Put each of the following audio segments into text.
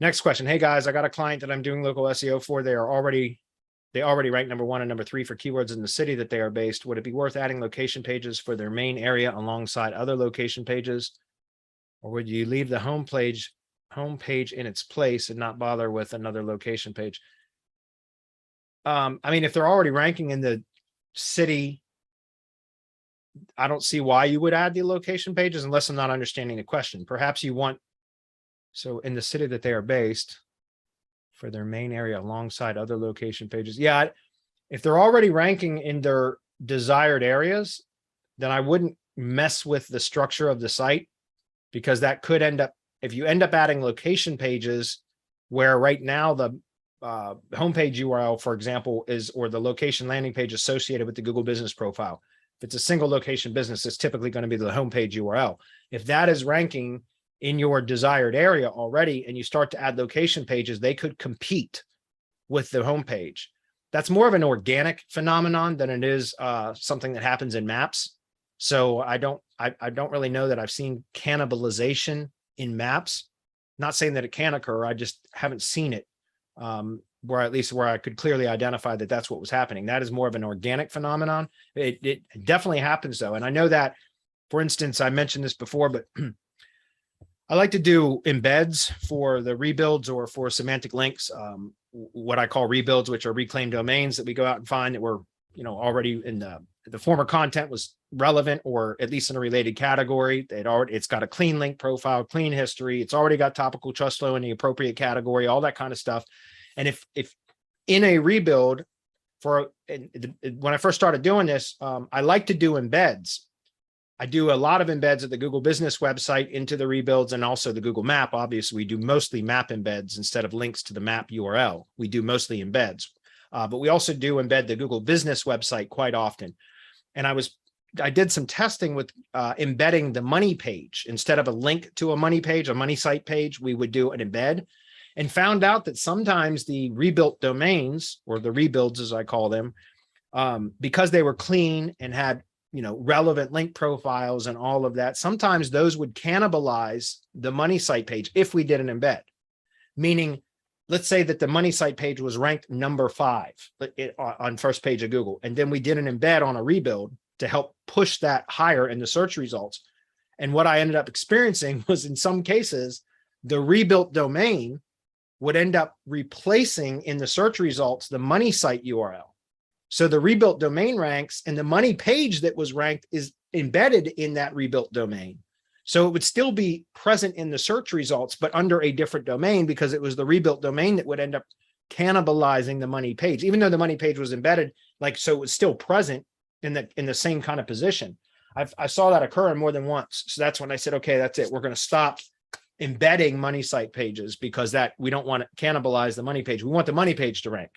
Next question. Hey guys, I got a client that I'm doing local SEO for. They already rank number 1 and number 3 for keywords in the city that they are based. Would it be worth adding location pages for their main area alongside other location pages? Or would you leave the home page in its place and not bother with another location page? I mean, if they're already ranking in the city, I don't see why you would add the location pages unless I'm not understanding the question. Perhaps you want, so in the city that they are based for their main area alongside other location pages. Yeah, if they're already ranking in their desired areas, then I wouldn't mess with the structure of the site, because that could end up, if you end up adding location pages where right now the homepage URL, for example, is, or the location landing page associated with the Google business profile. If it's a single location business, it's typically going to be the homepage URL. If that is ranking in your desired area already, and you start to add location pages, they could compete with the homepage. That's more of an organic phenomenon than it is something that happens in maps. So I don't really know that I've seen cannibalization in maps. Not saying that it can occur, I just haven't seen it. Where at least where I could clearly identify that that's what was happening. That is more of an organic phenomenon. It definitely happens though. And I know that, for instance, I mentioned this before, but I like to do embeds for the rebuilds or for semantic links, what I call rebuilds, which are reclaimed domains that we go out and find that were, already in the former content was relevant, or at least in a related category. It's got a clean link profile, clean history. It's already got topical trust flow in the appropriate category, all that kind of stuff. And if in a rebuild when I first started doing this, I like to do embeds. I do a lot of embeds at the Google business website into the rebuilds, and also the Google map. Obviously, we do mostly map embeds instead of links to the map URL. We do mostly embeds, but we also do embed the Google business website quite often. And I did some testing with embedding the money page. Instead of a link to a money page, a money site page, we would do an embed, and found out that sometimes the rebuilt domains, or the rebuilds as I call them, because they were clean and had relevant link profiles and all of that, sometimes those would cannibalize the money site page if we did an embed. Meaning, let's say that the money site page was ranked number 5 on first page of Google, and then we did an embed on a rebuild to help push that higher in the search results. And what I ended up experiencing was, in some cases, the rebuilt domain would end up replacing in the search results the money site URL. So the rebuilt domain ranks, and the money page that was ranked is embedded in that rebuilt domain. So it would still be present in the search results, but under a different domain, because it was the rebuilt domain that would end up cannibalizing the money page, even though the money page was embedded, so it was still present in the same kind of position. I saw that occur more than once. So that's when I said, okay, that's it. We're going to stop embedding money site pages, because that we don't want to cannibalize the money page. We want the money page to rank,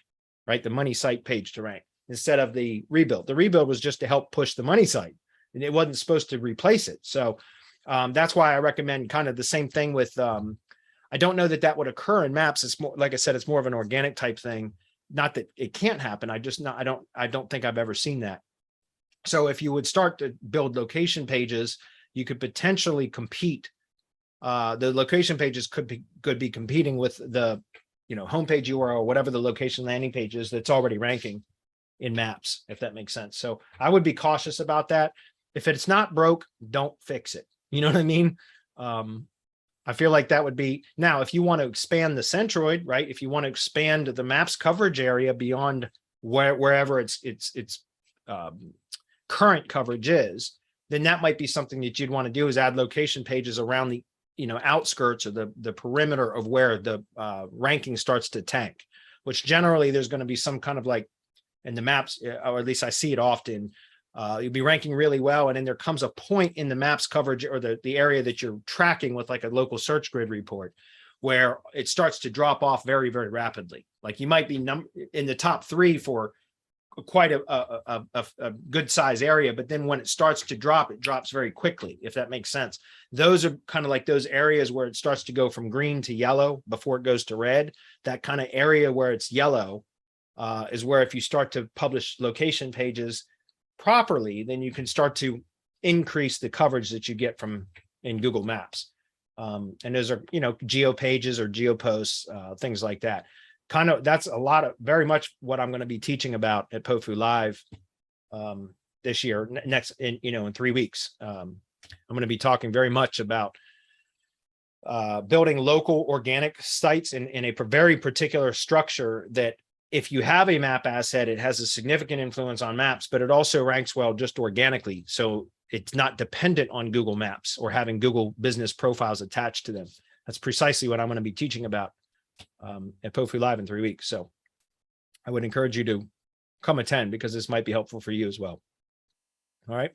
right? The money site page to rank instead of the rebuild. The rebuild was just to help push the money site, and it wasn't supposed to replace it. So that's why I recommend kind of the same thing with, I don't know that would occur in maps. It's more, like I said, it's more of an organic type thing. Not that it can't happen. I don't think I've ever seen that. So if you would start to build location pages, you could potentially compete. The location pages could be competing with the homepage URL, whatever the location landing page is that's already ranking in maps, if that makes sense. So I would be cautious about that. If it's not broke, don't fix it. You know what I mean? I feel like that would be, now if you want to expand the centroid, right? If you want to expand the maps coverage area beyond wherever its current coverage is, then that might be something that you'd want to do, is add location pages around the outskirts or the perimeter of where the ranking starts to tank, which generally there's going to be some kind of, like in the maps, or at least I see it often, you'll be ranking really well, and then there comes a point in the maps coverage, or the area that you're tracking with like a local search grid report, where it starts to drop off very, very rapidly. Like you might be in the top 3 for quite a good size area, but then when it starts to drop, it drops very quickly, if that makes sense. Those are kind of like those areas where it starts to go from green to yellow before it goes to red. That kind of area where it's yellow is where, if you start to publish location pages properly, then you can start to increase the coverage that you get from in Google Maps. And those are, geo pages or geo posts, things like that. That's very much what I'm going to be teaching about at POFU Live this year, in 3 weeks. I'm going to be talking very much about building local organic sites in a very particular structure that if you have a map asset, it has a significant influence on maps, but it also ranks well just organically. So it's not dependent on Google Maps or having Google business profiles attached to them. That's precisely what I'm going to be teaching about at POFU Live in 3 weeks. So I would encourage you to come attend because this might be helpful for you as well. All right.